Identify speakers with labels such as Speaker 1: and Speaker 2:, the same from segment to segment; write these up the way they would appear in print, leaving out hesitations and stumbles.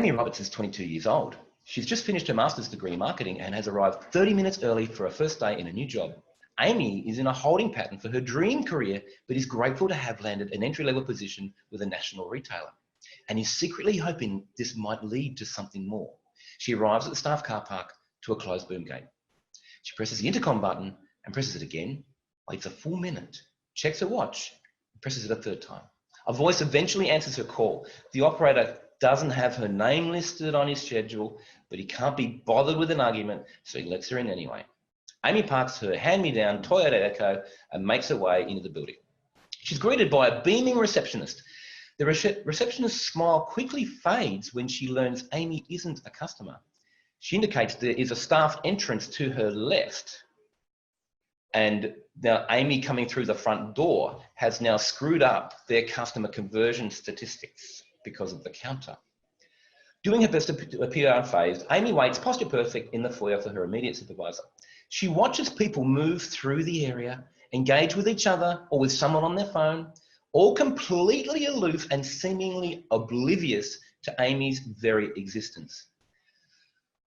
Speaker 1: Amy Roberts is 22 years old. She's just finished her master's degree in marketing and has arrived 30 minutes early for her first day in a new job. Amy is in a holding pattern for her dream career, but is grateful to have landed an entry-level position with a national retailer and is secretly hoping this might lead to something more. She arrives at the staff car park to a closed boom gate. She presses the intercom button and presses it again, waits a full minute, checks her watch, and presses it a third time. A voice eventually answers her call. The operator doesn't have her name listed on his schedule, but he can't be bothered with an argument, so he lets her in anyway. Amy parks her hand-me-down Toyota Echo and makes her way into the building. She's greeted by a beaming receptionist. The receptionist's smile quickly fades when she learns Amy isn't a customer. She indicates there is a staff entrance to her left, and now Amy coming through the front door has now screwed up their customer conversion statistics because of the counter. Doing her best to appear unfazed, Amy waits posture perfect in the foyer for her immediate supervisor. She watches people move through the area, engage with each other or with someone on their phone, all completely aloof and seemingly oblivious to Amy's very existence.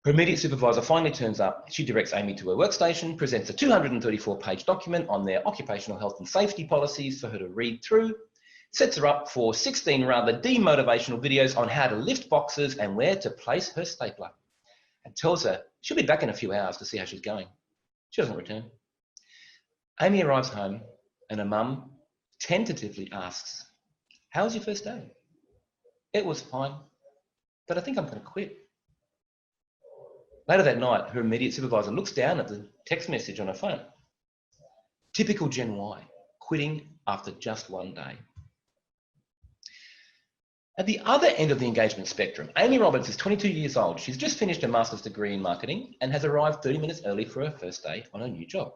Speaker 1: Her immediate supervisor finally turns up. She directs Amy to her workstation, presents a 234-page document on their occupational health and safety policies for her to read through, sets her up for 16 rather demotivational videos on how to lift boxes and where to place her stapler, and tells her she'll be back in a few hours to see how she's going. She doesn't return. Amy arrives home and her mum tentatively asks, "How was your first day?" "It was fine, but I think I'm going to quit." Later that night, her immediate supervisor looks down at the text message on her phone. Typical Gen Y, quitting after just one day. At the other end of the engagement spectrum, Amy Roberts is 22 years old. She's just finished a master's degree in marketing and has arrived 30 minutes early for her first day on her new job.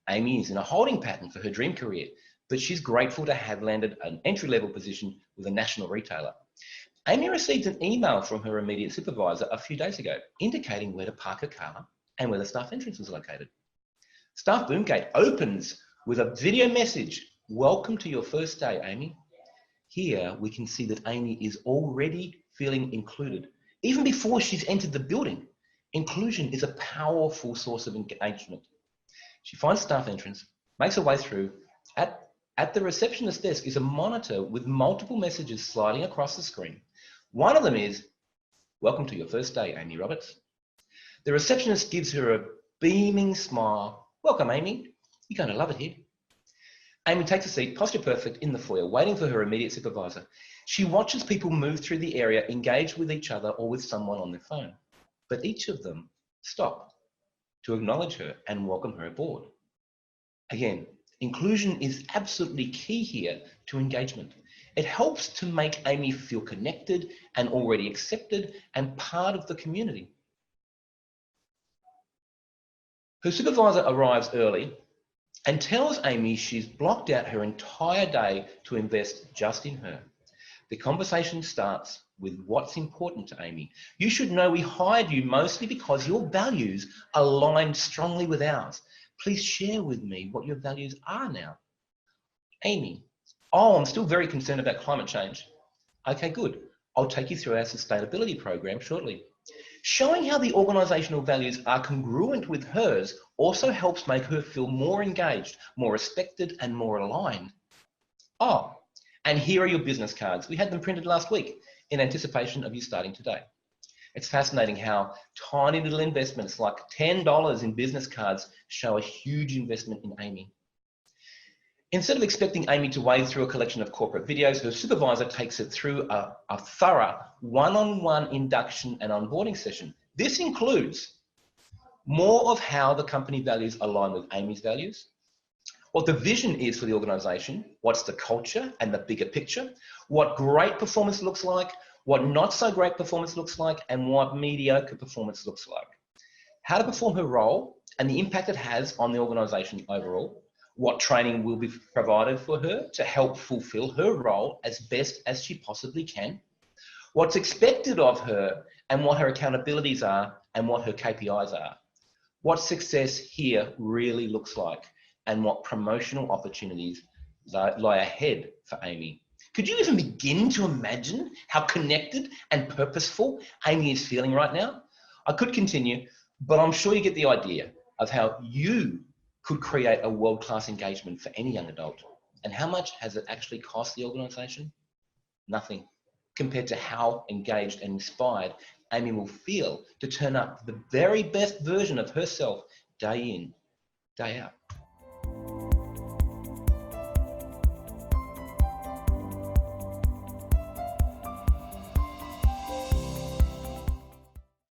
Speaker 1: Amy is in a holding pattern for her dream career, but she's grateful to have landed an entry-level position with a national retailer. Amy received an email from her immediate supervisor a few days ago, indicating where to park her car and where the staff entrance was located. Staff boom gate opens with a video message. "Welcome to your first day, Amy." Here we can see that Amy is already feeling included, even before she's entered the building. Inclusion is a powerful source of engagement. She finds staff entrance, makes her way through. At the receptionist desk is a monitor with multiple messages sliding across the screen. One of them is, "Welcome to your first day, Amy Roberts." The receptionist gives her a beaming smile. "Welcome, Amy. You're going to love it here." Amy takes a seat, posture perfect, in the foyer, waiting for her immediate supervisor. She watches people move through the area, engage with each other or with someone on their phone. But each of them stop to acknowledge her and welcome her aboard. Again, inclusion is absolutely key here to engagement. It helps to make Amy feel connected and already accepted and part of the community. Her supervisor arrives early and tells Amy she's blocked out her entire day to invest just in her. The conversation starts with what's important to Amy. "You should know we hired you mostly because your values aligned strongly with ours. Please share with me what your values are now." Amy: "Oh, I'm still very concerned about climate change." "Okay, good. I'll take you through our sustainability program shortly." Showing how the organisational values are congruent with hers also helps make her feel more engaged, more respected and more aligned. "Oh, and here are your business cards. We had them printed last week in anticipation of you starting today." It's fascinating how tiny little investments like $10 in business cards show a huge investment in Amy. Instead of expecting Amy to wade through a collection of corporate videos, her supervisor takes her through a thorough one-on-one induction and onboarding session. This includes more of how the company values align with Amy's values, what the vision is for the organisation, what's the culture and the bigger picture, what great performance looks like, what not so great performance looks like, and what mediocre performance looks like. How to perform her role and the impact it has on the organisation overall. What training will be provided for her to help fulfill her role as best as she possibly can. What's expected of her and what her accountabilities are and what her KPIs are. What success here really looks like and what promotional opportunities lie ahead for Amy. Could you even begin to imagine how connected and purposeful Amy is feeling right now? I could continue, but I'm sure you get the idea of how you could create a world-class engagement for any young adult. And how much has it actually cost the organization? Nothing, compared to how engaged and inspired Amy will feel to turn up the very best version of herself day in, day out.